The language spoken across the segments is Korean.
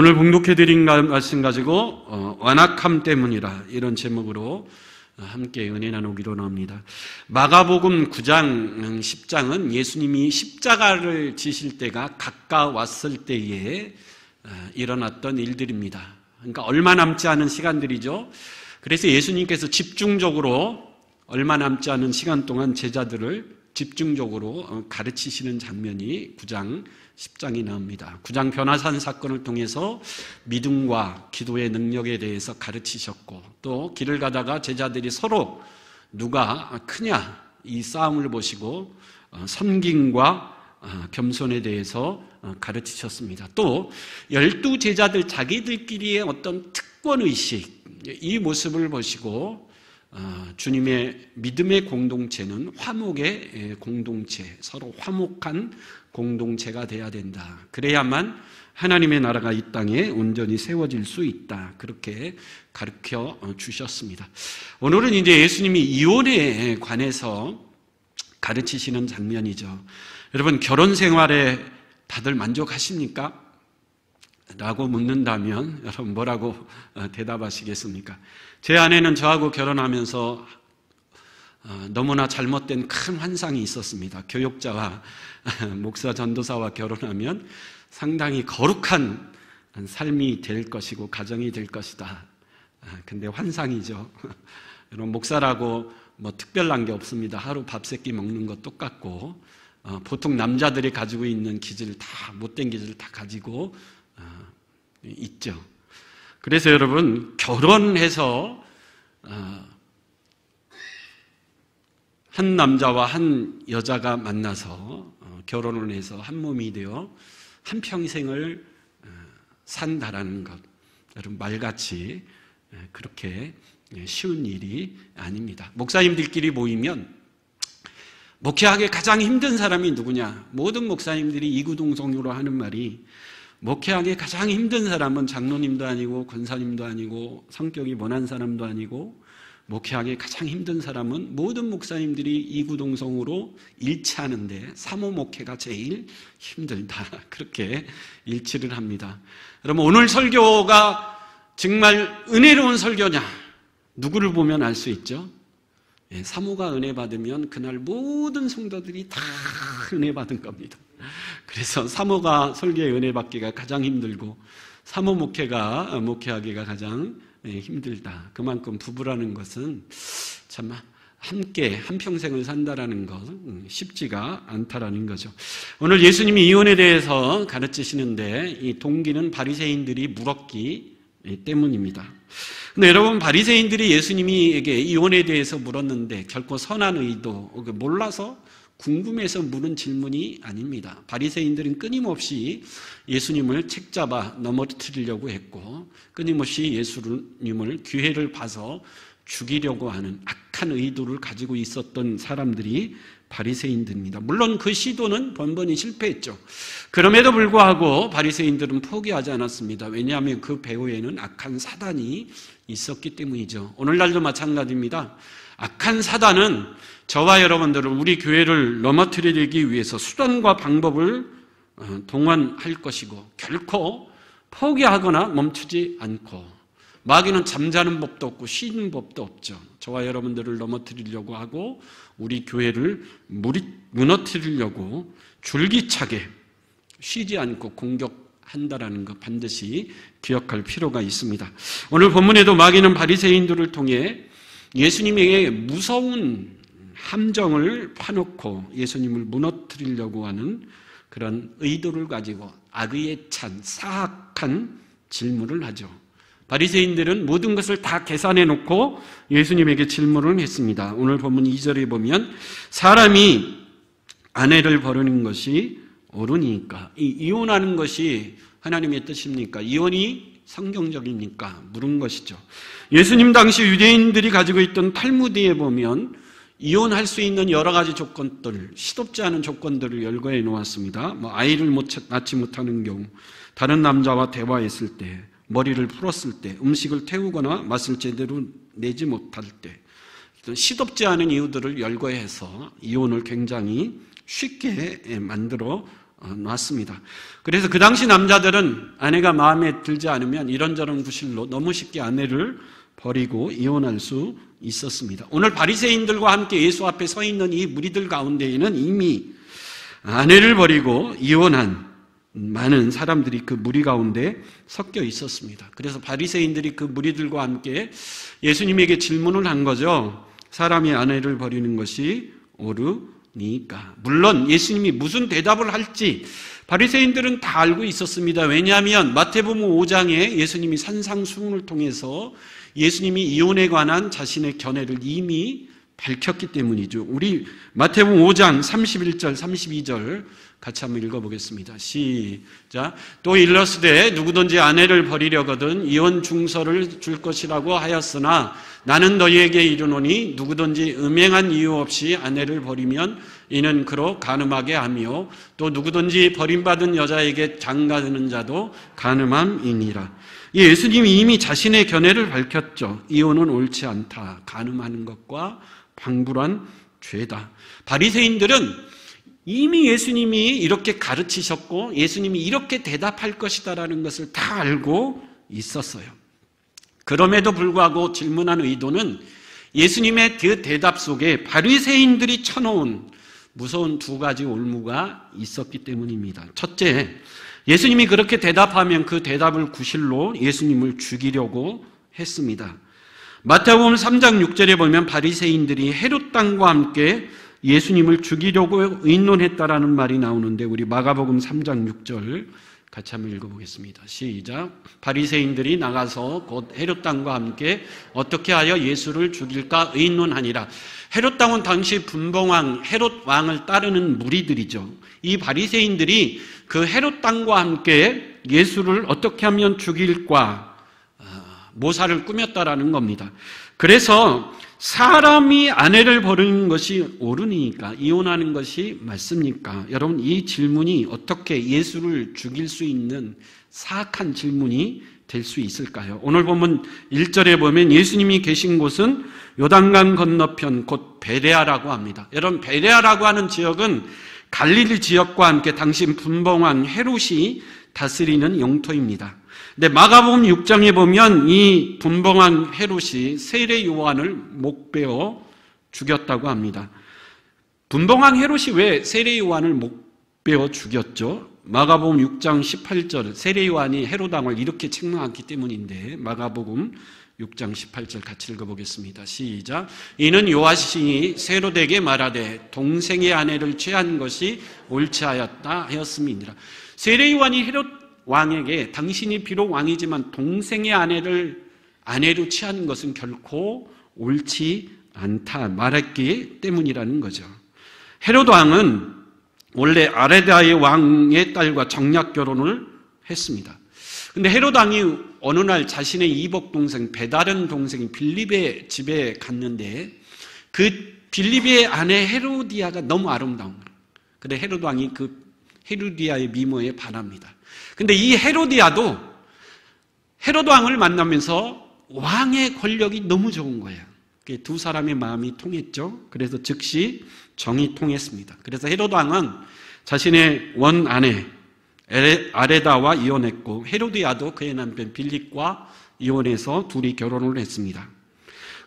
오늘 봉독해드린 말씀 가지고 완악함 때문이라 이런 제목으로 함께 은혜 나누기로 합니다. 마가복음 9장 10장은 예수님이 십자가를 지실 때가 가까웠을 때에 일어났던 일들입니다. 그러니까 얼마 남지 않은 시간들이죠. 그래서 예수님께서 집중적으로 얼마 남지 않은 시간 동안 제자들을 집중적으로 가르치시는 장면이 9장 10장이 나옵니다. 9장 변화산 사건을 통해서 믿음과 기도의 능력에 대해서 가르치셨고, 또 길을 가다가 제자들이 서로 누가 크냐 이 싸움을 보시고 섬김과 겸손에 대해서 가르치셨습니다. 또 12 제자들 자기들끼리의 어떤 특권의식, 이 모습을 보시고 주님의 믿음의 공동체는 화목의 공동체, 서로 화목한 공동체가 돼야 된다. 그래야만 하나님의 나라가 이 땅에 온전히 세워질 수 있다. 그렇게 가르쳐 주셨습니다. 오늘은 이제 예수님이 이혼에 관해서 가르치시는 장면이죠. 여러분, 결혼 생활에 다들 만족하십니까? 라고 묻는다면 여러분 뭐라고 대답하시겠습니까? 제 아내는 저하고 결혼하면서 너무나 잘못된 큰 환상이 있었습니다. 교역자와 목사 전도사와 결혼하면 상당히 거룩한 삶이 될 것이고 가정이 될 것이다. 근데 환상이죠. 여러분, 목사라고 뭐 특별한 게 없습니다. 하루 밥 세 끼 먹는 거 똑같고, 보통 남자들이 가지고 있는 기질, 다 못된 기질을 다 가지고 있죠. 그래서 여러분, 결혼해서 한 남자와 한 여자가 만나서 결혼을 해서 한 몸이 되어 한 평생을 산다라는 것, 여러분 말같이 그렇게 쉬운 일이 아닙니다. 목사님들끼리 모이면 목회하기 가장 힘든 사람이 누구냐? 모든 목사님들이 이구동성으로 하는 말이, 목회하기 가장 힘든 사람은 장로님도 아니고 권사님도 아니고 성격이 모난 사람도 아니고, 목회하기 가장 힘든 사람은 모든 목사님들이 이구동성으로 일치하는데 사모 목회가 제일 힘들다. 그렇게 일치를 합니다. 여러분, 오늘 설교가 정말 은혜로운 설교냐? 누구를 보면 알 수 있죠? 사모가 은혜 받으면 그날 모든 성도들이 다 은혜 받은 겁니다. 그래서 사모가 설교에 은혜 받기가 가장 힘들고 사모 목회가 목회하기가 가장 힘들다. 그만큼 부부라는 것은 참 함께 한평생을 산다라는 것 쉽지가 않다라는 거죠. 오늘 예수님이 이혼에 대해서 가르치시는데 이 동기는 바리새인들이 물었기 때문입니다. 근데 여러분, 바리새인들이 예수님에게 이혼에 대해서 물었는데 결코 선한 의도, 몰라서 궁금해서 물은 질문이 아닙니다. 바리새인들은 끊임없이 예수님을 책잡아 넘어뜨리려고 했고, 끊임없이 예수님을 기회를 봐서 죽이려고 하는 악한 의도를 가지고 있었던 사람들이 바리새인들입니다. 물론 그 시도는 번번이 실패했죠. 그럼에도 불구하고 바리새인들은 포기하지 않았습니다. 왜냐하면 그 배후에는 악한 사단이 있었기 때문이죠. 오늘날도 마찬가지입니다. 악한 사단은 저와 여러분들을, 우리 교회를 넘어뜨리기 위해서 수단과 방법을 동원할 것이고, 결코 포기하거나 멈추지 않고, 마귀는 잠자는 법도 없고 쉬는 법도 없죠. 저와 여러분들을 넘어뜨리려고 하고 우리 교회를 무너뜨리려고 줄기차게 쉬지 않고 공격한다라는 것 반드시 기억할 필요가 있습니다. 오늘 본문에도 마귀는 바리새인들을 통해 예수님에게 무서운 함정을 파놓고 예수님을 무너뜨리려고 하는 그런 의도를 가지고 악의에 찬 사악한 질문을 하죠. 바리새인들은 모든 것을 다 계산해 놓고 예수님에게 질문을 했습니다. 오늘 본문 2절에 보면, 사람이 아내를 버리는 것이 옳으니까, 이혼하는 것이 하나님의 뜻입니까? 이혼이 성경적입니까? 물은 것이죠. 예수님 당시 유대인들이 가지고 있던 탈무드에 보면 이혼할 수 있는 여러 가지 조건들, 시덥지 않은 조건들을 열거해 놓았습니다. 아이를 낳지 못하는 경우, 다른 남자와 대화했을 때, 머리를 풀었을 때, 음식을 태우거나 맛을 제대로 내지 못할 때, 시덥지 않은 이유들을 열거해서 이혼을 굉장히 쉽게 만들어 놨습니다. 그래서 그 당시 남자들은 아내가 마음에 들지 않으면 이런저런 구실로 너무 쉽게 아내를 버리고 이혼할 수 있었습니다. 오늘 바리새인들과 함께 예수 앞에 서 있는 이 무리들 가운데에는 이미 아내를 버리고 이혼한 많은 사람들이 그 무리 가운데 섞여 있었습니다. 그래서 바리새인들이 그 무리들과 함께 예수님에게 질문을 한 거죠. 사람이 아내를 버리는 것이 옳으니까. 물론 예수님이 무슨 대답을 할지 바리새인들은 다 알고 있었습니다. 왜냐하면 마태복음 5장에 예수님이 산상수훈을 통해서 예수님이 이혼에 관한 자신의 견해를 이미 밝혔기 때문이죠. 우리 마태복음 5장 31절, 32절 같이 한번 읽어보겠습니다. 시작. 또 일러스되 누구든지 아내를 버리려거든 이혼 중서를 줄 것이라고 하였으나 나는 너희에게 이르노니 누구든지 음행한 이유 없이 아내를 버리면 이는 그로 간음하게 하며 또 누구든지 버림받은 여자에게 장가드는 자도 간음함이니라. 예수님이 이미 자신의 견해를 밝혔죠. 이혼은 옳지 않다. 간음하는 것과 방불한 죄다. 바리새인들은 이미 예수님이 이렇게 가르치셨고 예수님이 이렇게 대답할 것이다라는 것을 다 알고 있었어요. 그럼에도 불구하고 질문한 의도는 예수님의 그 대답 속에 바리새인들이 쳐놓은 무서운 두 가지 올무가 있었기 때문입니다. 첫째, 예수님이 그렇게 대답하면 그 대답을 구실로 예수님을 죽이려고 했습니다. 마태복음 3장 6절에 보면 바리새인들이 헤롯 왕과 함께 예수님을 죽이려고 의논했다라는 말이 나오는데 우리 마가복음 3장 6절 같이 한번 읽어보겠습니다. 시작. 바리새인들이 나가서 곧 헤롯 왕과 함께 어떻게 하여 예수를 죽일까 의논하니라. 헤롯 왕은 당시 분봉왕 헤롯 왕을 따르는 무리들이죠. 이 바리새인들이 그 헤롯 왕과 함께 예수를 어떻게 하면 죽일까 모사를 꾸몄다라는 겁니다. 그래서 사람이 아내를 버리는 것이 옳으니까 이혼하는 것이 맞습니까? 여러분, 이 질문이 어떻게 예수를 죽일 수 있는 사악한 질문이 될 수 있을까요? 오늘 보면 1절에 보면 예수님이 계신 곳은 요단강 건너편 곧 베레아라고 합니다. 여러분, 베레아라고 하는 지역은 갈릴리 지역과 함께 당시 분봉왕 헤롯이 다스리는 영토입니다. 근데 마가복음 6장에 보면 이 분봉왕 헤롯이 세례 요한을 목베어 죽였다고 합니다. 분봉왕 헤롯이 왜 세례 요한을 목베어 죽였죠? 마가복음 6장 18절 세례 요한이 헤롯 왕을 이렇게 책망했기 때문인데 마가복음 6장 18절 같이 읽어보겠습니다. 시작. 이는 요아신이 헤롯에게 말하되 동생의 아내를 취한 것이 옳지 하였다 하였음이니라. 세례 요한이 헤롯 왕에게 당신이 비록 왕이지만 동생의 아내로 취하는 것은 결코 옳지 않다 말했기 때문이라는 거죠. 헤롯 왕은 원래 아레다의 왕의 딸과 정략 결혼을 했습니다. 근데 헤롯 왕이 어느 날 자신의 이복 동생 베다른 동생이 빌립의 집에 갔는데 그 빌립의 아내 헤로디아가 너무 아름다운 거예요. 그래 헤롯 왕이 그 헤로디아의 미모에 반합니다. 근데 이 헤로디아도 헤롯 왕을 만나면서 왕의 권력이 너무 좋은 거예요. 두 사람의 마음이 통했죠. 그래서 즉시 정이 통했습니다. 그래서 헤롯 왕은 자신의 원 아내 아레다와 이혼했고 헤로디아도 그의 남편 빌립과 이혼해서 둘이 결혼을 했습니다.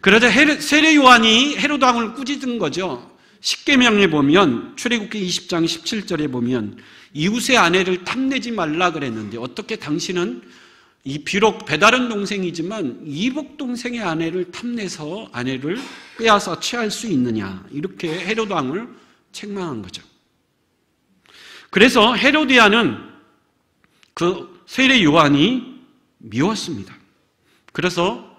그러자 세례 요한이 헤롯 왕을 꾸짖은 거죠. 십계명에 보면 출애굽기 20장 17절에 보면 이웃의 아내를 탐내지 말라 그랬는데 어떻게 당신은 비록 배다른 동생이지만 이복 동생의 아내를 탐내서 아내를 빼앗아 취할 수 있느냐 이렇게 헤롯 왕을 책망한 거죠. 그래서 헤로디아는 그 세례 요한이 미웠습니다. 그래서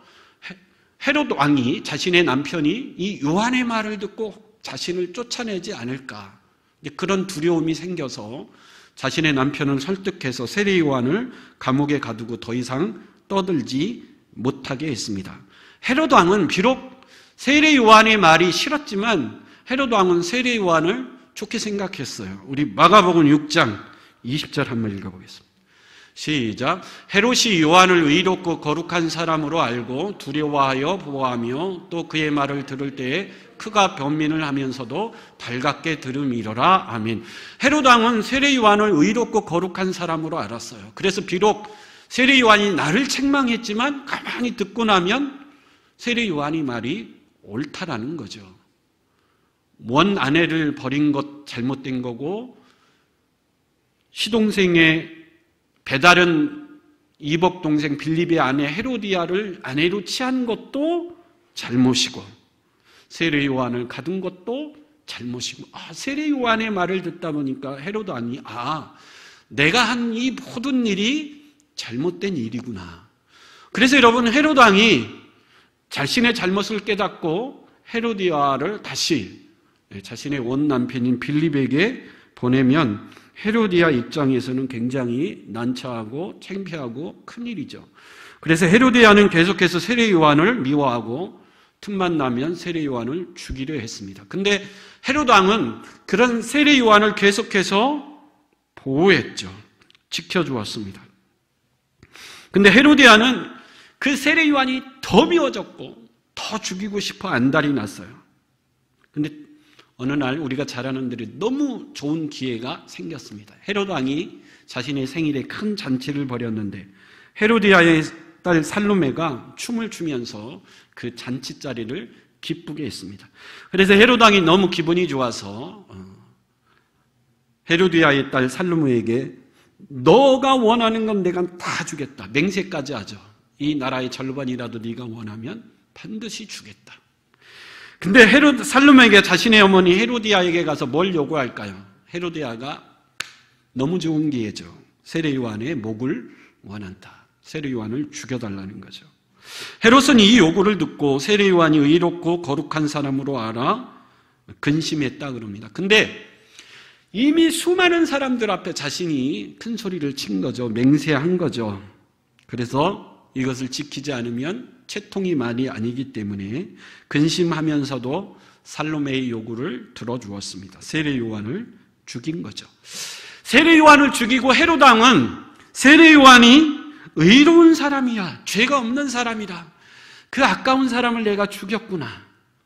헤롯 왕이 자신의 남편이 이 요한의 말을 듣고 자신을 쫓아내지 않을까 그런 두려움이 생겨서 자신의 남편을 설득해서 세례 요한을 감옥에 가두고 더 이상 떠들지 못하게 했습니다. 헤롯 왕은 비록 세례 요한의 말이 싫었지만 헤롯 왕은 세례 요한을 좋게 생각했어요. 우리 마가복음 6장 20절 한번 읽어보겠습니다. 시작. 헤롯이 요한을 의롭고 거룩한 사람으로 알고 두려워하여 보호하며 또 그의 말을 들을 때에 크가 변민을 하면서도 발갛게 들음이러라. 아멘. 헤롯 왕은 세례 요한을 의롭고 거룩한 사람으로 알았어요. 그래서 비록 세례 요한이 나를 책망했지만 가만히 듣고 나면 세례 요한이 말이 옳다라는 거죠. 원 아내를 버린 것 잘못된 거고, 시동생의 배다른 이복 동생 빌립의 아내 헤로디아를 아내로 취한 것도 잘못이고, 세례 요한을 가둔 것도 잘못이고, 세례 요한의 말을 듣다 보니까 헤로드 왕이 내가 한 이 모든 일이 잘못된 일이구나. 그래서 여러분, 헤로드 왕이 자신의 잘못을 깨닫고 헤로디아를 다시 자신의 원 남편인 빌립에게 보내면 헤로디아 입장에서는 굉장히 난처하고 창피하고 큰일이죠. 그래서 헤로디아는 계속해서 세례 요한을 미워하고 틈만 나면 세례 요한을 죽이려 했습니다. 근데 헤롯 왕은 그런 세례 요한을 계속해서 보호했죠. 지켜주었습니다. 근데 헤로디아는 그 세례 요한이 더 미워졌고 더 죽이고 싶어 안달이 났어요. 근데 어느 날 우리가 잘 아는 대로 너무 좋은 기회가 생겼습니다. 헤롯 왕이 자신의 생일에 큰 잔치를 벌였는데 헤로디아의 딸 살로메가 춤을 추면서 그 잔치 자리를 기쁘게 했습니다. 그래서 헤롯 왕이 너무 기분이 좋아서 헤로디아의 딸 살로메에게 너가 원하는 건 내가 다 주겠다. 맹세까지 하죠. 이 나라의 절반이라도 네가 원하면 반드시 주겠다. 근데 살로메가 자신의 어머니 헤로디아에게 가서 뭘 요구할까요? 헤로디아가 너무 좋은 기회죠. 세례 요한의 목을 원한다. 세례 요한을 죽여달라는 거죠. 헤롯은 이 요구를 듣고 세례 요한이 의롭고 거룩한 사람으로 알아 근심했다 그럽니다. 근데 이미 수많은 사람들 앞에 자신이 큰 소리를 친 거죠. 맹세한 거죠. 그래서 이것을 지키지 않으면 채통이 말이 아니기 때문에 근심하면서도 살로메의 요구를 들어주었습니다. 세례 요한을 죽인 거죠. 세례 요한을 죽이고 헤롯 왕은 세례 요한이 의로운 사람이야, 죄가 없는 사람이라, 그 아까운 사람을 내가 죽였구나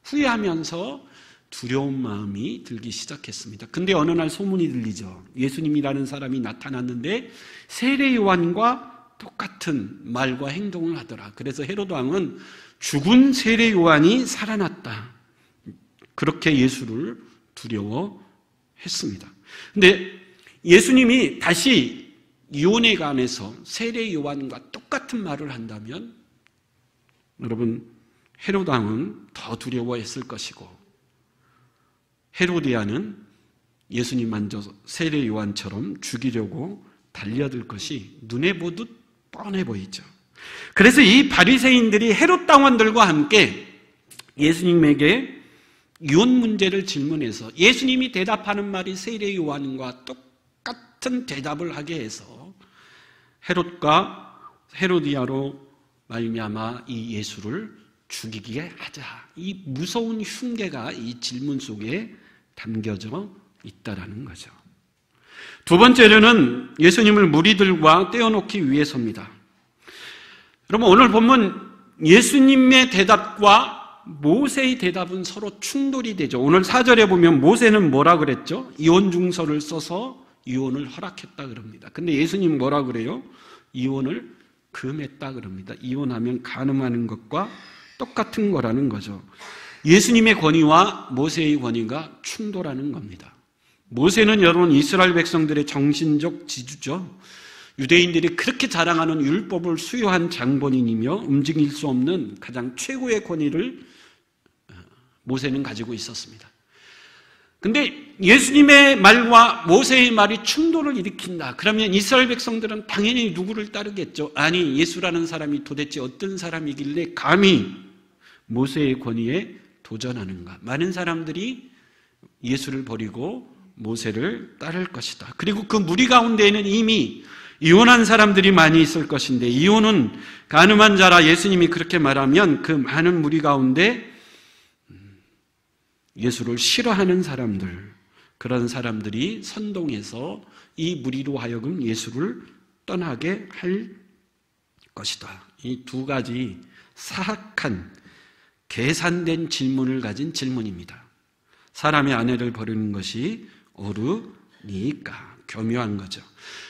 후회하면서 두려운 마음이 들기 시작했습니다. 근데 어느 날 소문이 들리죠. 예수님이라는 사람이 나타났는데 세례 요한과 똑같은 말과 행동을 하더라. 그래서 헤롯 왕은 죽은 세례 요한이 살아났다, 그렇게 예수를 두려워했습니다. 근데 예수님이 다시 이온에 관해서 세례 요한과 똑같은 말을 한다면 여러분, 헤롯 왕은 더 두려워했을 것이고 헤로디아는 예수님 먼저 세례 요한처럼 죽이려고 달려들 것이 눈에 보듯 뻔해 보이죠. 그래서 이 바리새인들이 헤롯 당원들과 함께 예수님에게 유언 문제를 질문해서 예수님이 대답하는 말이 세례 요한과 똑같은 대답을 하게 해서 헤롯과 헤로디아로 말미암아 이 예수를 죽이게 하자. 이 무서운 흉계가 이 질문 속에 담겨져 있다라는 거죠. 두 번째로는 예수님을 무리들과 떼어놓기 위해서입니다. 여러분, 오늘 보면 예수님의 대답과 모세의 대답은 서로 충돌이 되죠. 오늘 4절에 보면 모세는 뭐라 그랬죠? 이혼 중서를 써서 이혼을 허락했다 그럽니다. 근데 예수님 뭐라 그래요? 이혼을 금했다 그럽니다. 이혼하면 간음하는 것과 똑같은 거라는 거죠. 예수님의 권위와 모세의 권위가 충돌하는 겁니다. 모세는 여러분 이스라엘 백성들의 정신적 지주죠. 유대인들이 그렇게 자랑하는 율법을 수여한 장본인이며 움직일 수 없는 가장 최고의 권위를 모세는 가지고 있었습니다. 근데 예수님의 말과 모세의 말이 충돌을 일으킨다. 그러면 이스라엘 백성들은 당연히 누구를 따르겠죠? 아니, 예수라는 사람이 도대체 어떤 사람이길래 감히 모세의 권위에 도전하는가? 많은 사람들이 예수를 버리고 모세를 따를 것이다. 그리고 그 무리 가운데에는 이미 이혼한 사람들이 많이 있을 것인데, 이혼은 간음한 자라 예수님이 그렇게 말하면 그 많은 무리 가운데 예수를 싫어하는 사람들, 그런 사람들이 선동해서 이 무리로 하여금 예수를 떠나게 할 것이다. 이 두 가지 사악한 계산된 질문을 가진 질문입니다. 사람의 아내를 버리는 것이 옳으니까. 교묘한 거죠.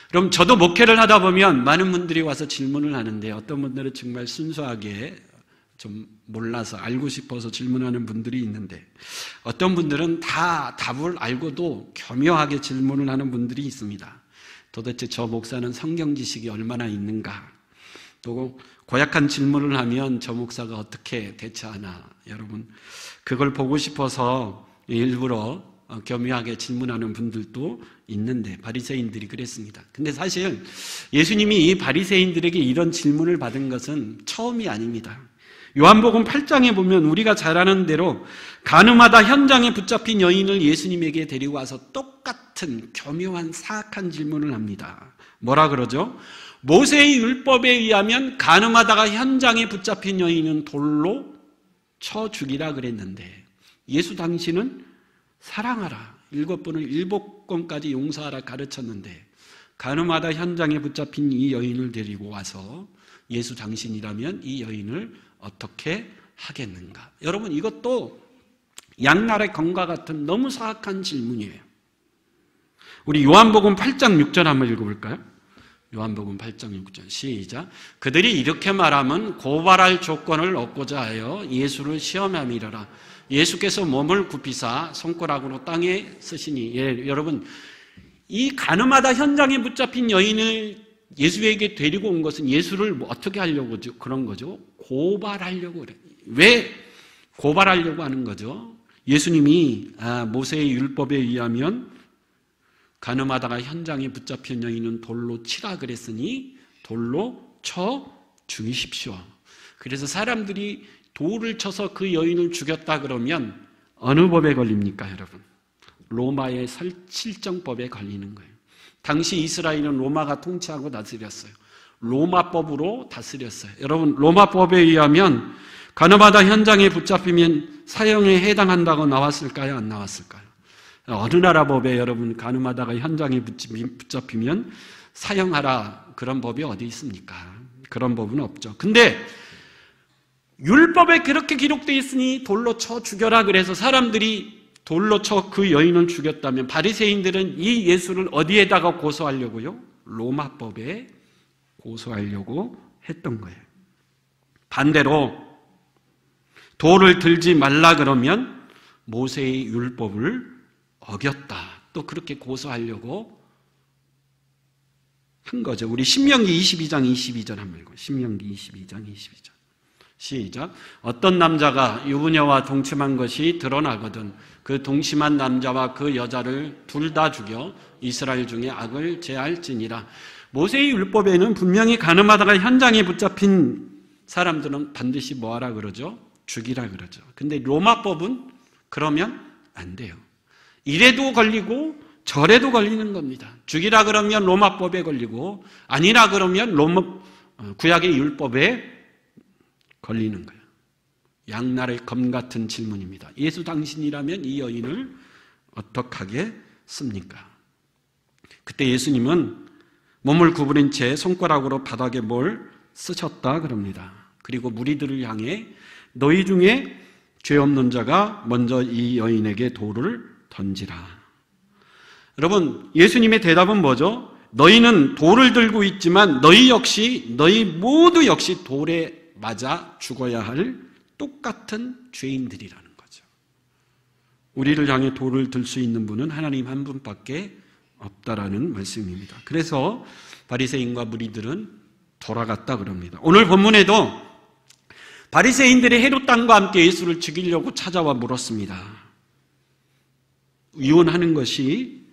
그럼 저도 목회를 하다 보면 많은 분들이 와서 질문을 하는데 어떤 분들은 정말 순수하게 좀 몰라서 알고 싶어서 질문하는 분들이 있는데 어떤 분들은 다 답을 알고도 교묘하게 질문을 하는 분들이 있습니다. 도대체 저 목사는 성경 지식이 얼마나 있는가? 또 고약한 질문을 하면 저 목사가 어떻게 대처하나? 여러분, 그걸 보고 싶어서 일부러 교묘하게 질문하는 분들도 있는데 바리새인들이 그랬습니다. 근데 사실 예수님이 이 바리새인들에게 이런 질문을 받은 것은 처음이 아닙니다. 요한복음 8장에 보면 우리가 잘 아는 대로 가늠하다 현장에 붙잡힌 여인을 예수님에게 데리고 와서 똑같은 교묘한 사악한 질문을 합니다. 뭐라 그러죠? 모세의 율법에 의하면 가늠하다가 현장에 붙잡힌 여인은 돌로 쳐 죽이라 그랬는데 예수 당신은 사랑하라, 7번을 7번까지 용서하라 가르쳤는데 가늠하다 현장에 붙잡힌 이 여인을 데리고 와서 예수 당신이라면 이 여인을 어떻게 하겠는가? 여러분, 이것도 양날의 검과 같은 너무 사악한 질문이에요. 우리 요한복음 8장 6절 한번 읽어볼까요? 요한복음 8장 6절 시작. 그들이 이렇게 말하면 고발할 조건을 얻고자 하여 예수를 시험함이러라. 예수께서 몸을 굽히사 손가락으로 땅에 쓰시니. 예, 여러분, 이 가늠하다 현장에 붙잡힌 여인을 예수에게 데리고 온 것은 예수를 어떻게 하려고 그런 거죠? 고발하려고 그래. 왜 고발하려고 하는 거죠? 예수님이 모세의 율법에 의하면 가늠하다가 현장에 붙잡힌 여인은 돌로 치라 그랬으니 돌로 쳐 죽이십시오. 그래서 사람들이 돌을 쳐서 그 여인을 죽였다 그러면 어느 법에 걸립니까, 여러분? 로마의 설칠정법에 걸리는 거예요. 당시 이스라엘은 로마가 통치하고 다스렸어요. 로마법으로 다스렸어요. 여러분, 로마법에 의하면 가늠하다 현장에 붙잡히면 사형에 해당한다고 나왔을까요? 안 나왔을까요? 어느 나라 법에 여러분 가늠하다가 현장에 붙잡히면 사형하라 그런 법이 어디 있습니까? 그런 법은 없죠. 근데 율법에 그렇게 기록되어 있으니 돌로 쳐 죽여라 그래서 사람들이 돌로 쳐 그 여인을 죽였다면 바리새인들은 이 예수를 어디에다가 고소하려고요? 로마법에 고소하려고 했던 거예요. 반대로 돌을 들지 말라 그러면 모세의 율법을 어겼다. 또 그렇게 고소하려고 한 거죠. 우리 신명기 22장 22절 한번 읽어요. 신명기 22장 22절 시작. 어떤 남자가 유부녀와 동침한 것이 드러나거든 그 동침한 남자와 그 여자를 둘 다 죽여 이스라엘 중에 악을 제할지니라. 모세의 율법에는 분명히 가늠하다가 현장에 붙잡힌 사람들은 반드시 뭐하라 그러죠? 죽이라 그러죠. 근데 로마법은 그러면 안 돼요. 이래도 걸리고 저래도 걸리는 겁니다. 죽이라 그러면 로마법에 걸리고 아니라 그러면 구약의 율법에 걸리는 거예요. 양날의 검 같은 질문입니다. 예수 당신이라면 이 여인을 어떻게 하겠습니까? 그때 예수님은 몸을 구부린 채 손가락으로 바닥에 뭘 쓰셨다 그럽니다. 그리고 무리들을 향해 너희 중에 죄 없는 자가 먼저 이 여인에게 돌을 던지라. 여러분, 예수님의 대답은 뭐죠? 너희는 돌을 들고 있지만 너희 모두 역시 돌에 맞아 죽어야 할 똑같은 죄인들이라는 거죠. 우리를 향해 돌을 들 수 있는 분은 하나님 한 분밖에 없다라는 말씀입니다. 그래서 바리새인과 무리들은 돌아갔다 그럽니다. 오늘 본문에도 바리새인들이 헤롯 왕과 함께 예수를 죽이려고 찾아와 물었습니다. 유언하는 것이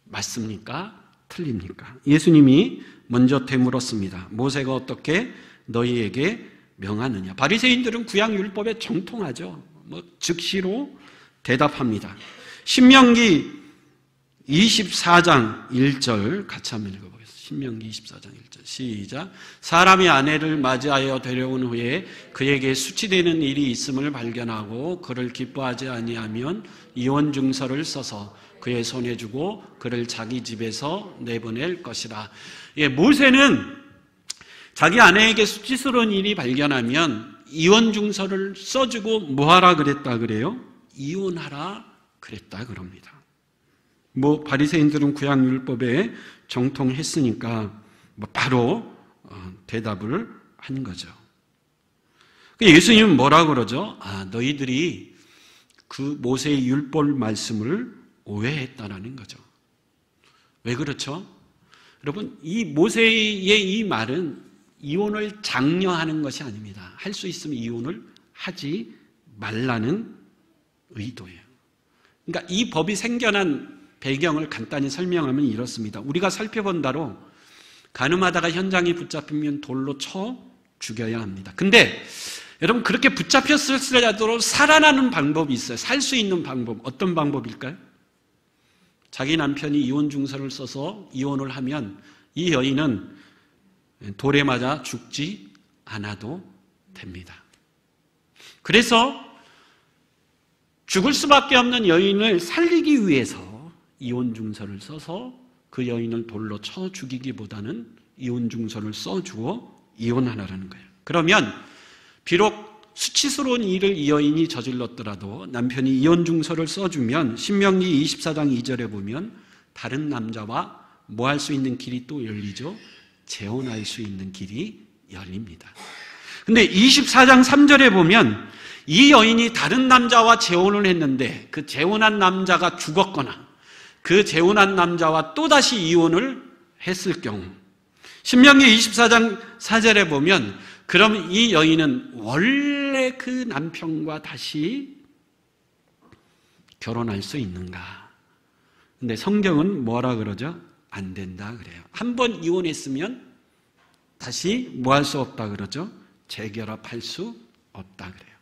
맞습니까? 틀립니까? 예수님이 먼저 되물었습니다. 모세가 어떻게 너희에게 명하느냐? 바리새인들은 구약 율법에 정통하죠. 즉시로 대답합니다. 신명기 24장 1절 같이 한번 읽어보겠습니다. 신명기 24장 1절 시작. 사람이 아내를 맞이하여 데려온 후에 그에게 수치되는 일이 있음을 발견하고 그를 기뻐하지 아니하면 이혼 증서를 써서 그의 손에 주고 그를 자기 집에서 내보낼 것이라. 예, 모세는 자기 아내에게 수치스러운 일이 발견하면 이혼증서를 써주고 뭐하라 그랬다 그래요? 이혼하라 그랬다 그럽니다. 바리새인들은 구약율법에 정통했으니까 바로 대답을 한 거죠. 예수님은 뭐라고 그러죠? 너희들이 그 모세의 율법 말씀을 오해했다라는 거죠. 왜 그렇죠? 여러분, 이 모세의 이 말은 이혼을 장려하는 것이 아닙니다. 할 수 있으면 이혼을 하지 말라는 의도예요. 그러니까 이 법이 생겨난 배경을 간단히 설명하면 이렇습니다. 우리가 살펴본 대로 간음하다가 현장에 붙잡히면 돌로 쳐 죽여야 합니다. 근데 여러분, 그렇게 붙잡혔을지라도 살아나는 방법이 있어요. 살 수 있는 방법. 어떤 방법일까요? 자기 남편이 이혼증서를 써서 이혼을 하면 이 여인은 돌에 맞아 죽지 않아도 됩니다. 그래서 죽을 수밖에 없는 여인을 살리기 위해서 이혼증서를 써서 그 여인을 돌로 쳐 죽이기보다는 이혼증서를 써주어 이혼하라는 거예요. 그러면 비록 수치스러운 일을 이 여인이 저질렀더라도 남편이 이혼증서를 써주면 신명기 24장 2절에 보면 다른 남자와 뭐 할 수 있는 길이 또 열리죠? 재혼할 수 있는 길이 열립니다. 근데 24장 3절에 보면 이 여인이 다른 남자와 재혼을 했는데 그 재혼한 남자가 죽었거나 그 재혼한 남자와 또다시 이혼을 했을 경우 신명기 24장 4절에 보면 그럼 이 여인은 원래 그 남편과 다시 결혼할 수 있는가? 근데 성경은 뭐라 그러죠? 안 된다 그래요. 한 번 이혼했으면 다시 뭐 할 수 없다 그러죠? 재결합할 수 없다 그래요.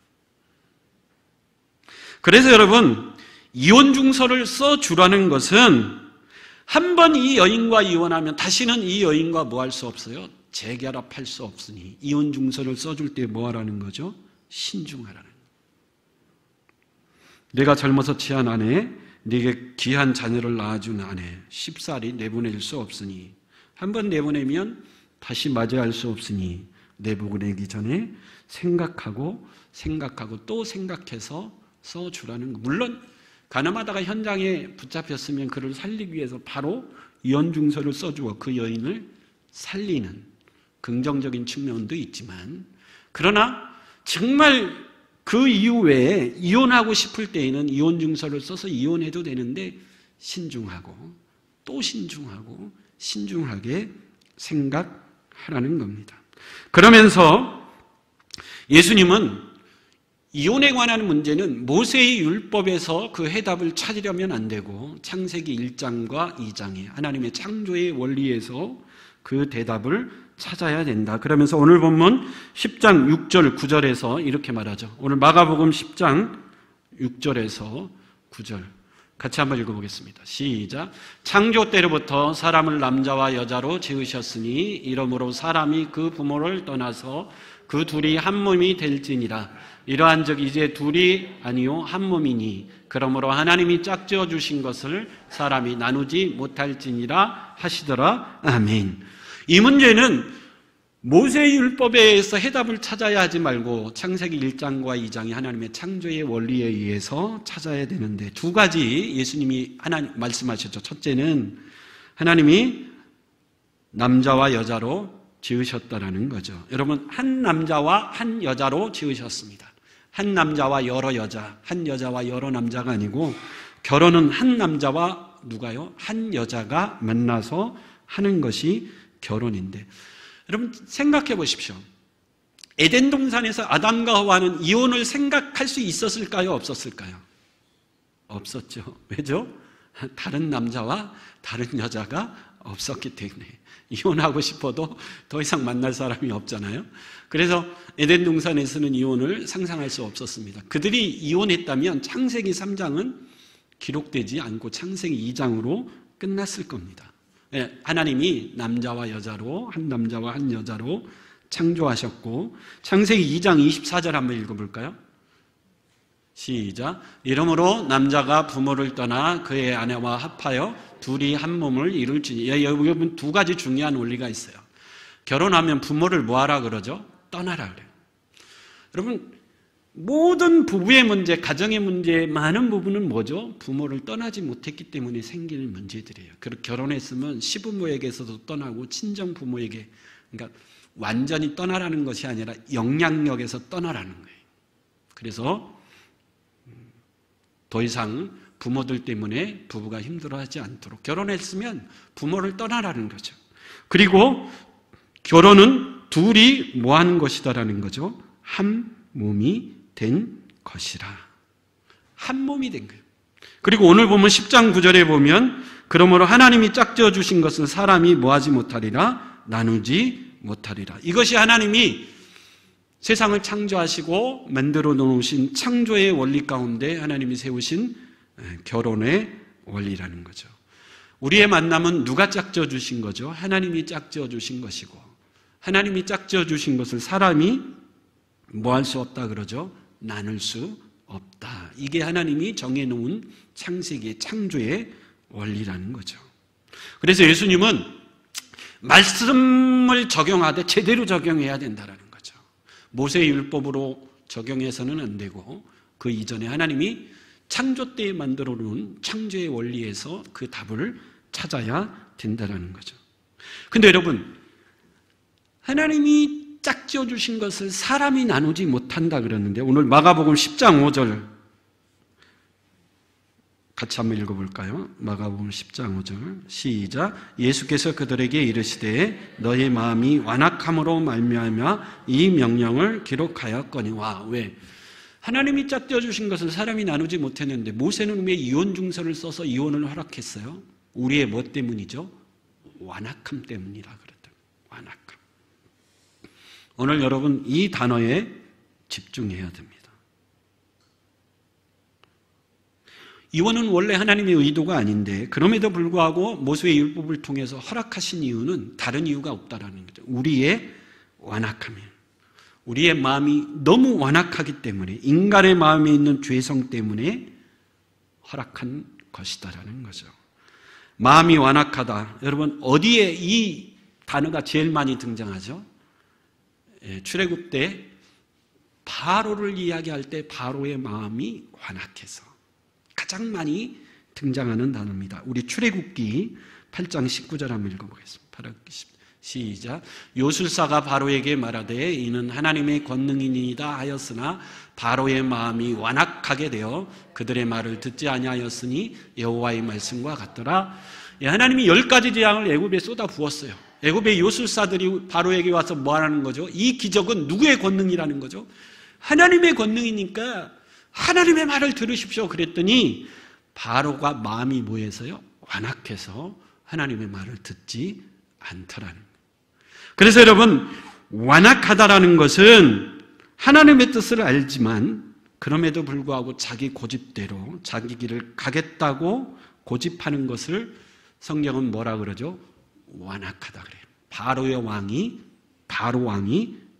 그래서 여러분, 이혼증서를 써주라는 것은 한 번 이 여인과 이혼하면 다시는 이 여인과 뭐 할 수 없어요? 재결합할 수 없으니 이혼증서를 써줄 때 뭐 하라는 거죠? 신중하라는 거예요. 내가 젊어서 취한 아내, 네게 귀한 자녀를 낳아준 아내, 쉽사리 내보낼 수 없으니 한 번 내보내면 다시 맞이할 수 없으니 내보내기 전에 생각하고 또 생각해서 써주라는 거. 물론 간음하다가 현장에 붙잡혔으면 그를 살리기 위해서 바로 이혼증서를 써주어 그 여인을 살리는 긍정적인 측면도 있지만, 그러나 정말 그 이후에 이혼하고 싶을 때에는 이혼증서를 써서 이혼해도 되는데 신중하고 또 신중하고 신중하게 생각하라는 겁니다. 그러면서 예수님은 이혼에 관한 문제는 모세의 율법에서 그 해답을 찾으려면 안 되고 창세기 1장과 2장에 하나님의 창조의 원리에서 그 대답을 찾아야 된다. 그러면서 오늘 본문 10장 6절 9절에서 이렇게 말하죠. 오늘 마가복음 10장 6절에서 9절 같이 한번 읽어보겠습니다. 시작. 창조 때로부터 사람을 남자와 여자로 지으셨으니 이러므로 사람이 그 부모를 떠나서 그 둘이 한 몸이 될지니라. 이러한즉 이제 둘이 아니요 한 몸이니 그러므로 하나님이 짝지어 주신 것을 사람이 나누지 못할지니라 하시더라. 아멘. 이 문제는 모세의 율법에 의해서 해답을 찾아야 하지 말고 창세기 1장과 2장이 하나님의 창조의 원리에 의해서 찾아야 되는데, 두 가지 예수님이 말씀하셨죠. 첫째는 하나님이 남자와 여자로 지으셨다라는 거죠. 여러분, 한 남자와 한 여자로 지으셨습니다. 한 남자와 여러 여자, 한 여자와 여러 남자가 아니고 결혼은 한 남자와 누가요? 한 여자가 만나서 하는 것이 결혼인데, 여러분 생각해 보십시오. 에덴 동산에서 아담과 하와는 이혼을 생각할 수 있었을까요? 없었을까요? 없었죠. 왜죠? 다른 남자와 다른 여자가 없었기 때문에. 이혼하고 싶어도 더 이상 만날 사람이 없잖아요. 그래서 에덴 동산에서는 이혼을 상상할 수 없었습니다. 그들이 이혼했다면 창세기 3장은 기록되지 않고 창세기 2장으로 끝났을 겁니다. 하나님이 남자와 여자로, 한 남자와 한 여자로 창조하셨고, 창세기 2장 24절 한번 읽어볼까요? 시작. 이러므로 남자가 부모를 떠나 그의 아내와 합하여 둘이 한 몸을 이룰지니. 여러분 두 가지 중요한 원리가 있어요. 결혼하면 부모를 뭐하라 그러죠? 떠나라 그래요. 여러분 모든 부부의 문제, 가정의 문제의 많은 부분은 뭐죠? 부모를 떠나지 못했기 때문에 생기는 문제들이에요. 그리고 결혼했으면 시부모에게서도 떠나고 친정 부모에게, 그러니까 완전히 떠나라는 것이 아니라 영향력에서 떠나라는 거예요. 그래서 더 이상 부모들 때문에 부부가 힘들어하지 않도록 결혼했으면 부모를 떠나라는 거죠. 그리고 결혼은 둘이 뭐 하는 것이다라는 거죠? 한 몸이 된 것이라. 한 몸이 된 거예요. 그리고 오늘 보면 10장 9절에 보면 그러므로 하나님이 짝지어 주신 것은 사람이 뭐하지 못하리라, 나누지 못하리라. 이것이 하나님이 세상을 창조하시고 만들어 놓으신 창조의 원리 가운데 하나님이 세우신 결혼의 원리라는 거죠. 우리의 만남은 누가 짝지어 주신 거죠? 하나님이 짝지어 주신 것이고, 하나님이 짝지어 주신 것을 사람이 뭐 할 수 없다 그러죠? 나눌 수 없다. 이게 하나님이 정해놓은 창세기의 창조의 원리라는 거죠. 그래서 예수님은 말씀을 적용하되 제대로 적용해야 된다는 거죠. 모세의 율법으로 적용해서는 안 되고 그 이전에 하나님이 창조 때에 만들어 놓은 창조의 원리에서 그 답을 찾아야 된다는 거죠. 근데 여러분, 하나님이 짝지어 주신 것을 사람이 나누지 못한다 그랬는데, 오늘 마가복음 10장 5절 같이 한번 읽어볼까요? 마가복음 10장 5절 시작. 예수께서 그들에게 이르시되 너희 마음이 완악함으로 말미암아 이 명령을 기록하였거니와. 왜? 하나님이 짝지어 주신 것을 사람이 나누지 못했는데 모세는 왜 이혼 증서를 써서 이혼을 허락했어요? 우리의 뭐 때문이죠? 완악함 때문이라 그랬다. 완악함. 오늘 여러분 이 단어에 집중해야 됩니다. 이혼은 원래 하나님의 의도가 아닌데 그럼에도 불구하고 모세의 율법을 통해서 허락하신 이유는 다른 이유가 없다라는 거죠. 우리의 완악함이에요. 우리의 마음이 너무 완악하기 때문에, 인간의 마음에 있는 죄성 때문에 허락한 것이다라는 거죠. 마음이 완악하다. 여러분 어디에 이 단어가 제일 많이 등장하죠? 출애굽 때 바로를 이야기할 때 바로의 마음이 완악해서 가장 많이 등장하는 단어입니다. 우리 출애굽기 8장 19절 한번 읽어보겠습니다. 시작. 요술사가 바로에게 말하되 이는 하나님의 권능이니이다 하였으나 바로의 마음이 완악하게 되어 그들의 말을 듣지 아니하였으니 여호와의 말씀과 같더라. 하나님이 10가지 재앙을 애굽에 쏟아 부었어요. 애굽의 요술사들이 바로에게 와서 뭐 하는 거죠? 이 기적은 누구의 권능이라는 거죠? 하나님의 권능이니까 하나님의 말을 들으십시오 그랬더니 바로가 마음이 뭐해서요? 완악해서 하나님의 말을 듣지 않더라는 거예요. 그래서 여러분, 완악하다라는 것은 하나님의 뜻을 알지만 그럼에도 불구하고 자기 고집대로 자기 길을 가겠다고 고집하는 것을 성경은 뭐라 그러죠? 완악하다 그래요. 바로 왕이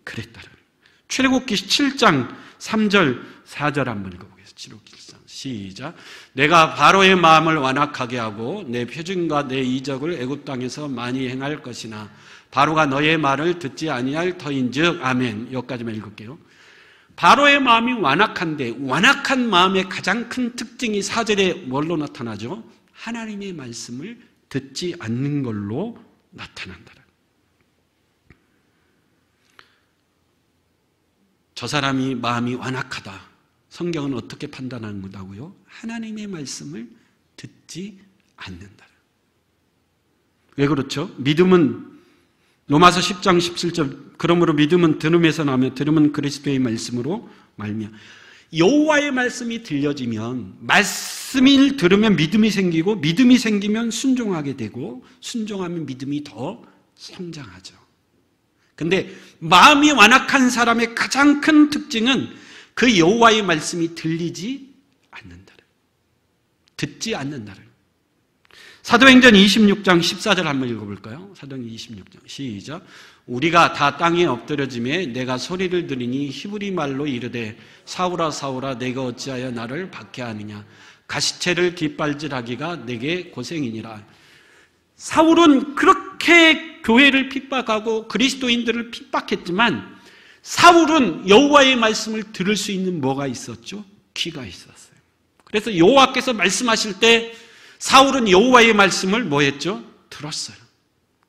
그랬다는 거예요. 출애굽기 7장 3절 4절 한번 읽어보겠습니다. 출애굽기 7장 시작. 내가 바로의 마음을 완악하게 하고 내 표징과 내 이적을 애굽 땅에서 많이 행할 것이나 바로가 너의 말을 듣지 아니할 터인즉 아멘. 여기까지만 읽을게요. 바로의 마음이 완악한데 완악한 마음의 가장 큰 특징이 4절에 뭘로 나타나죠? 하나님의 말씀을 듣지 않는 걸로 나타난다. 저 사람이 마음이 완악하다. 성경은 어떻게 판단하는 거다고요? 하나님의 말씀을 듣지 않는다. 왜 그렇죠? 믿음은 로마서 10장 17절 그러므로 믿음은 들음에서 나며 들음은 그리스도의 말씀으로 말미암아. 여호와의 말씀이 들려지면 말씀을 들으면 믿음이 생기고 믿음이 생기면 순종하게 되고 순종하면 믿음이 더 성장하죠. 근데 마음이 완악한 사람의 가장 큰 특징은 그 여호와의 말씀이 들리지 않는다. 듣지 않는다. 사도행전 26장 14절 한번 읽어볼까요? 사도행전 26장 시작. 우리가 다 땅에 엎드려짐에 내가 소리를 들으니 히브리 말로 이르되 사울아 사울아 내가 어찌하여 나를 박해하느냐 가시체를 깃발질하기가 내게 고생이니라. 사울은 그렇게 교회를 핍박하고 그리스도인들을 핍박했지만 사울은 여호와의 말씀을 들을 수 있는 뭐가 있었죠? 귀가 있었어요. 그래서 여호와께서 말씀하실 때 사울은 여호와의 말씀을 뭐 했죠? 들었어요.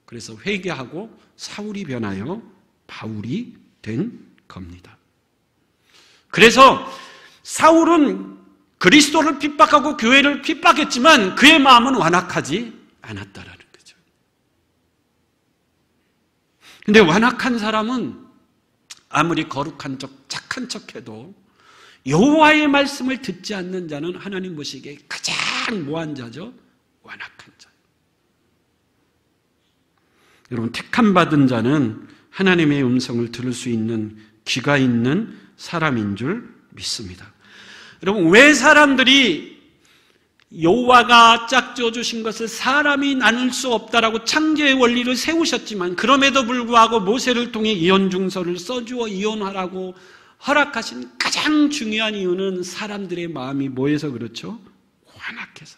그래서 회개하고 사울이 변하여 바울이 된 겁니다. 그래서 사울은 그리스도를 핍박하고 교회를 핍박했지만 그의 마음은 완악하지 않았다라는 거죠. 근데 완악한 사람은 아무리 거룩한 척, 착한 척해도 여호와의 말씀을 듣지 않는 자는 하나님 보시기에 가장 뭐한 자죠? 완악한 자. 여러분, 택함 받은 자는 하나님의 음성을 들을 수 있는 귀가 있는 사람인 줄 믿습니다. 여러분, 왜 사람들이 여호와가 짝지어 주신 것을 사람이 나눌 수 없다라고 창조의 원리를 세우셨지만 그럼에도 불구하고 모세를 통해 이혼중서를 써주어 이혼하라고 허락하신 가장 중요한 이유는 사람들의 마음이 뭐해서 그렇죠? 완악해서.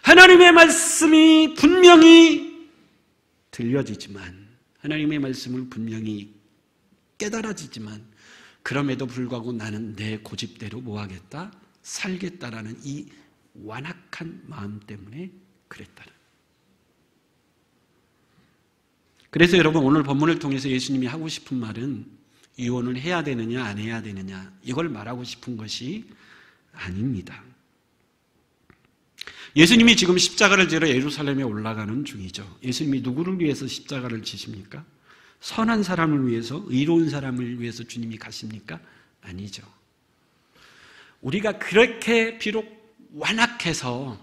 하나님의 말씀이 분명히 들려지지만 하나님의 말씀을 분명히 깨달아지지만 그럼에도 불구하고 나는 내 고집대로 뭐하겠다? 살겠다라는 이 완악한 마음 때문에 그랬다는. 그래서 여러분 오늘 본문을 통해서 예수님이 하고 싶은 말은 이혼을 해야 되느냐 안 해야 되느냐 이걸 말하고 싶은 것이 아닙니다. 예수님이 지금 십자가를 지러 예루살렘에 올라가는 중이죠. 예수님이 누구를 위해서 십자가를 지십니까? 선한 사람을 위해서, 의로운 사람을 위해서 주님이 가십니까? 아니죠. 우리가 그렇게 비록 완악해서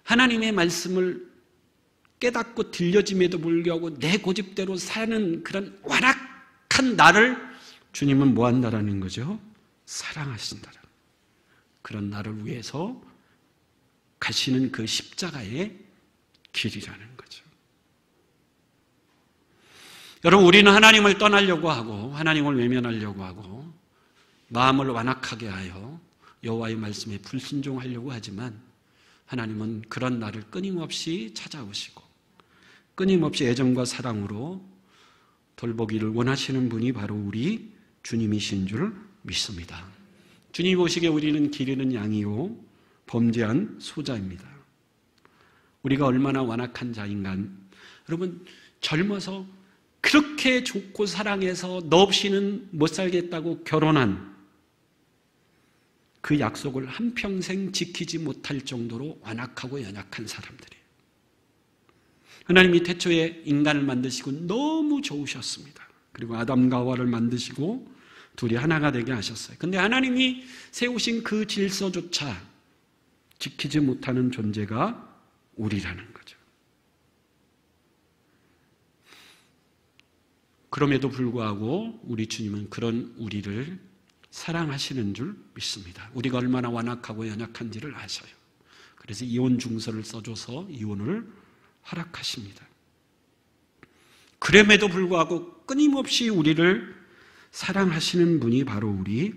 하나님의 말씀을 깨닫고 들려짐에도 불구하고 내 고집대로 사는 그런 완악한 나를 주님은 뭐 한다라는 거죠? 사랑하신다라는. 그런 나를 위해서 가시는 그 십자가의 길이라는 거죠. 여러분, 우리는 하나님을 떠나려고 하고 하나님을 외면하려고 하고 마음을 완악하게 하여 여호와의 말씀에 불순종하려고 하지만 하나님은 그런 나를 끊임없이 찾아오시고 끊임없이 애정과 사랑으로 돌보기를 원하시는 분이 바로 우리 주님이신 줄 믿습니다. 주님 보시기에 우리는 기르는 양이요 범죄한 소자입니다. 우리가 얼마나 완악한 자인가. 여러분, 젊어서 그렇게 좋고 사랑해서 너 없이는 못 살겠다고 결혼한 그 약속을 한평생 지키지 못할 정도로 완악하고 연약한 사람들이에요. 하나님이 태초에 인간을 만드시고 너무 좋으셨습니다. 그리고 아담과 하와를 만드시고 둘이 하나가 되게 하셨어요. 근데 하나님이 세우신 그 질서조차 지키지 못하는 존재가 우리라는 거죠. 그럼에도 불구하고 우리 주님은 그런 우리를 사랑하시는 줄 믿습니다. 우리가 얼마나 완악하고 연약한지를 아셔요. 그래서 이혼 중서를 써줘서 이혼을 허락하십니다. 그럼에도 불구하고 끊임없이 우리를 사랑하시는 분이 바로 우리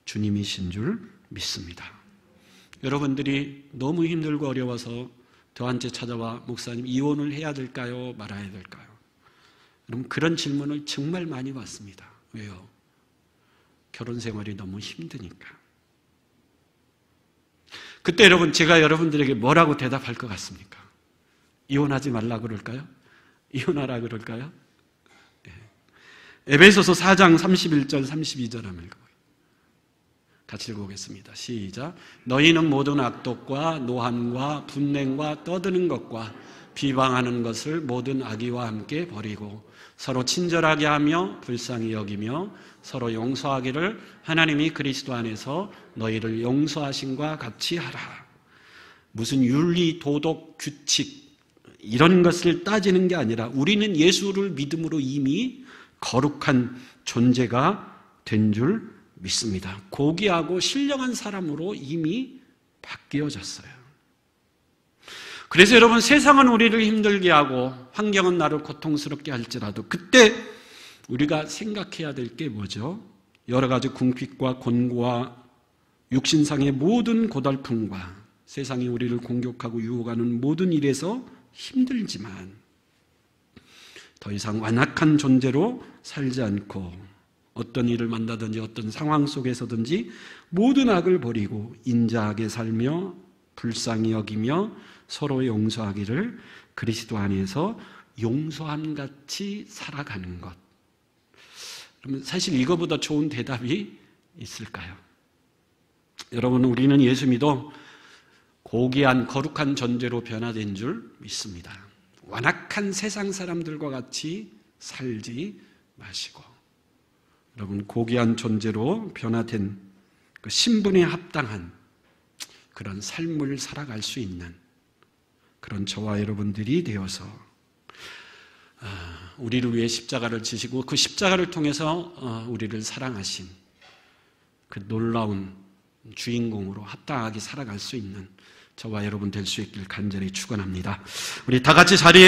주님이신 줄 믿습니다. 여러분들이 너무 힘들고 어려워서 저한테 찾아와 목사님 이혼을 해야 될까요? 말아야 될까요? 여러분 그런 질문을 정말 많이 받습니다. 왜요? 결혼 생활이 너무 힘드니까. 그때 여러분 제가 여러분들에게 뭐라고 대답할 것 같습니까? 이혼하지 말라 그럴까요? 이혼하라 그럴까요? 네. 에베소서 4장 31절 32절 한번 읽어보세요. 같이 읽어보겠습니다. 시작. 너희는 모든 악독과 노함과 분냉과 떠드는 것과 비방하는 것을 모든 악의와 함께 버리고 서로 친절하게 하며 불쌍히 여기며 서로 용서하기를 하나님이 그리스도 안에서 너희를 용서하신과 같이 하라. 무슨 윤리, 도덕, 규칙 이런 것을 따지는 게 아니라 우리는 예수를 믿음으로 이미 거룩한 존재가 된 줄 믿습니다. 고귀하고 신령한 사람으로 이미 바뀌어졌어요. 그래서 여러분, 세상은 우리를 힘들게 하고 환경은 나를 고통스럽게 할지라도 그때 우리가 생각해야 될 게 뭐죠? 여러 가지 궁핍과 곤고와 육신상의 모든 고달픔과 세상이 우리를 공격하고 유혹하는 모든 일에서 힘들지만 더 이상 완악한 존재로 살지 않고 어떤 일을 만나든지 어떤 상황 속에서든지 모든 악을 버리고 인자하게 살며 불쌍히 여기며 서로 용서하기를 그리스도 안에서 용서함같이 살아가는 것. 그러면 사실 이거보다 좋은 대답이 있을까요? 여러분, 우리는 예수 믿어 고귀한 거룩한 존재로 변화된 줄 믿습니다. 완악한 세상 사람들과 같이 살지 마시고 여러분, 고귀한 존재로 변화된 그 신분에 합당한 그런 삶을 살아갈 수 있는 그런 저와 여러분들이 되어서 우리를 위해 십자가를 지시고 그 십자가를 통해서 우리를 사랑하신 그 놀라운 주인공으로 합당하게 살아갈 수 있는 저와 여러분 될 수 있길 간절히 축원합니다. 우리 다 같이 자리에